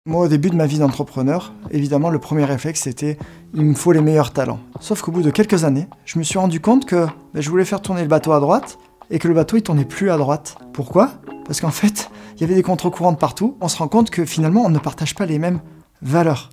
Moi, au début de ma vie d'entrepreneur, évidemment, le premier réflexe, c'était « il me faut les meilleurs talents ». Sauf qu'au bout de quelques années, je me suis rendu compte que je voulais faire tourner le bateau à droite et que le bateau, il tournait plus à droite. Pourquoi? Parce qu'en fait, il y avait des contre-courants de partout. On se rend compte que finalement, on ne partage pas les mêmes valeurs.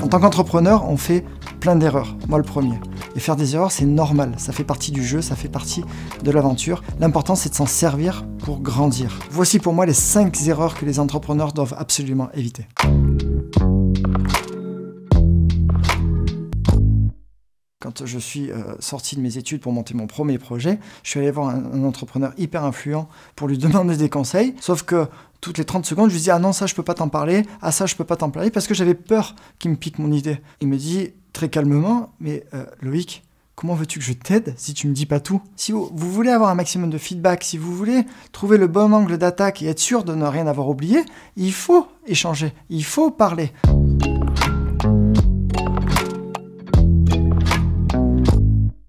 En tant qu'entrepreneur, on fait plein d'erreurs, moi le premier. Et faire des erreurs, c'est normal, ça fait partie du jeu, ça fait partie de l'aventure. L'important, c'est de s'en servir pour grandir. Voici pour moi les 5 erreurs que les entrepreneurs doivent absolument éviter. Quand je suis sorti de mes études pour monter mon premier projet, je suis allé voir un entrepreneur hyper influent pour lui demander des conseils. Sauf que toutes les 30 secondes, je lui dis « Ah non, ça, je peux pas t'en parler. Ah ça, je peux pas t'en parler. » Parce que j'avais peur qu'il me pique mon idée. Il me dit très calmement « Mais Loïc, comment veux-tu que je t'aide si tu me dis pas tout ?» Si vous voulez avoir un maximum de feedback, si vous voulez trouver le bon angle d'attaque et être sûr de ne rien avoir oublié, il faut échanger, il faut parler.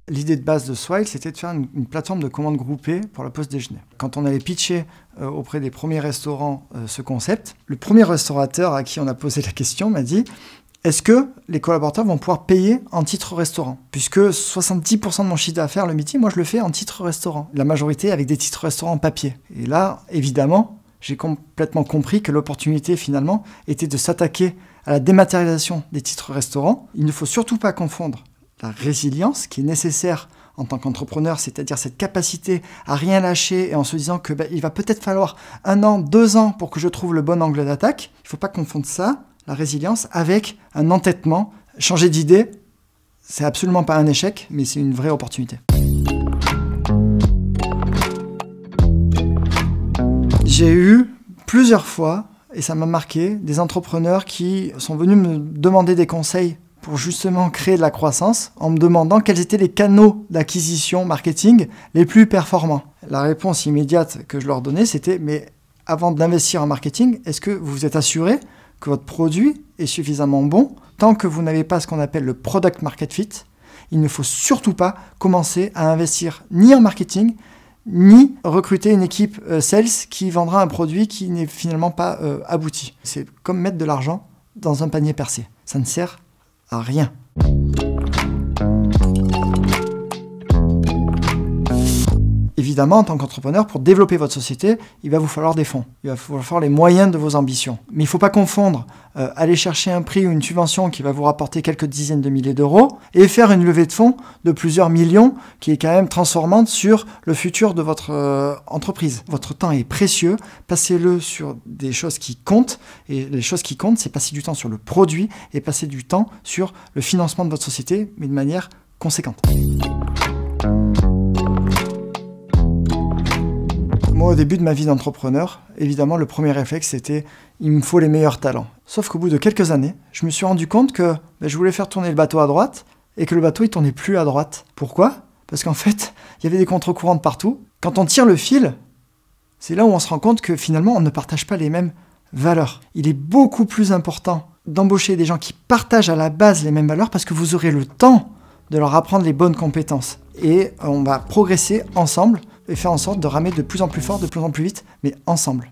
L'idée de base de Swile, c'était de faire une plateforme de commandes groupées pour la pause déjeuner. Quand on avait pitché auprès des premiers restaurants ce concept, le premier restaurateur à qui on a posé la question m'a dit « Est-ce que les collaborateurs vont pouvoir payer en titre restaurant ?» Puisque 70% de mon chiffre d'affaires le midi, moi je le fais en titre restaurant. La majorité avec des titres restaurants en papier. Et là, évidemment, j'ai complètement compris que l'opportunité finalement était de s'attaquer à la dématérialisation des titres restaurants. Il ne faut surtout pas confondre la résilience qui est nécessaire en tant qu'entrepreneur, c'est-à-dire cette capacité à rien lâcher et en se disant que il va peut-être falloir 1 an, 2 ans pour que je trouve le bon angle d'attaque. Il ne faut pas confondre ça, la résilience, avec un entêtement. Changer d'idée, c'est absolument pas un échec, mais c'est une vraie opportunité. J'ai eu plusieurs fois, et ça m'a marqué, des entrepreneurs qui sont venus me demander des conseils pour justement créer de la croissance en me demandant quels étaient les canaux d'acquisition marketing les plus performants. La réponse immédiate que je leur donnais, c'était « Mais avant d'investir en marketing, est-ce que vous vous êtes assuré que votre produit est suffisamment bon? Tant que vous n'avez pas ce qu'on appelle le product market fit, il ne faut surtout pas commencer à investir ni en marketing, ni recruter une équipe sales qui vendra un produit qui n'est finalement pas abouti. C'est comme mettre de l'argent dans un panier percé. Ça ne sert à rien. Évidemment, en tant qu'entrepreneur, pour développer votre société, il va vous falloir des fonds. Il va vous falloir les moyens de vos ambitions. Mais il ne faut pas confondre aller chercher un prix ou une subvention qui va vous rapporter quelques dizaines de milliers d'euros et faire une levée de fonds de plusieurs millions qui est quand même transformante sur le futur de votre entreprise. Votre temps est précieux, passez-le sur des choses qui comptent. Et les choses qui comptent, c'est passer du temps sur le produit et passer du temps sur le financement de votre société, mais de manière conséquente. Moi, au début de ma vie d'entrepreneur, évidemment, le premier réflexe, c'était « il me faut les meilleurs talents ». Sauf qu'au bout de quelques années, je me suis rendu compte que je voulais faire tourner le bateau à droite et que le bateau, il tournait plus à droite. Pourquoi? Parce qu'en fait, il y avait des contre-courants de partout. Quand on tire le fil, c'est là où on se rend compte que finalement, on ne partage pas les mêmes valeurs. Il est beaucoup plus important d'embaucher des gens qui partagent à la base les mêmes valeurs parce que vous aurez le temps de leur apprendre les bonnes compétences. Et on va progresser ensemble et faire en sorte de ramer de plus en plus fort, de plus en plus vite, mais ensemble.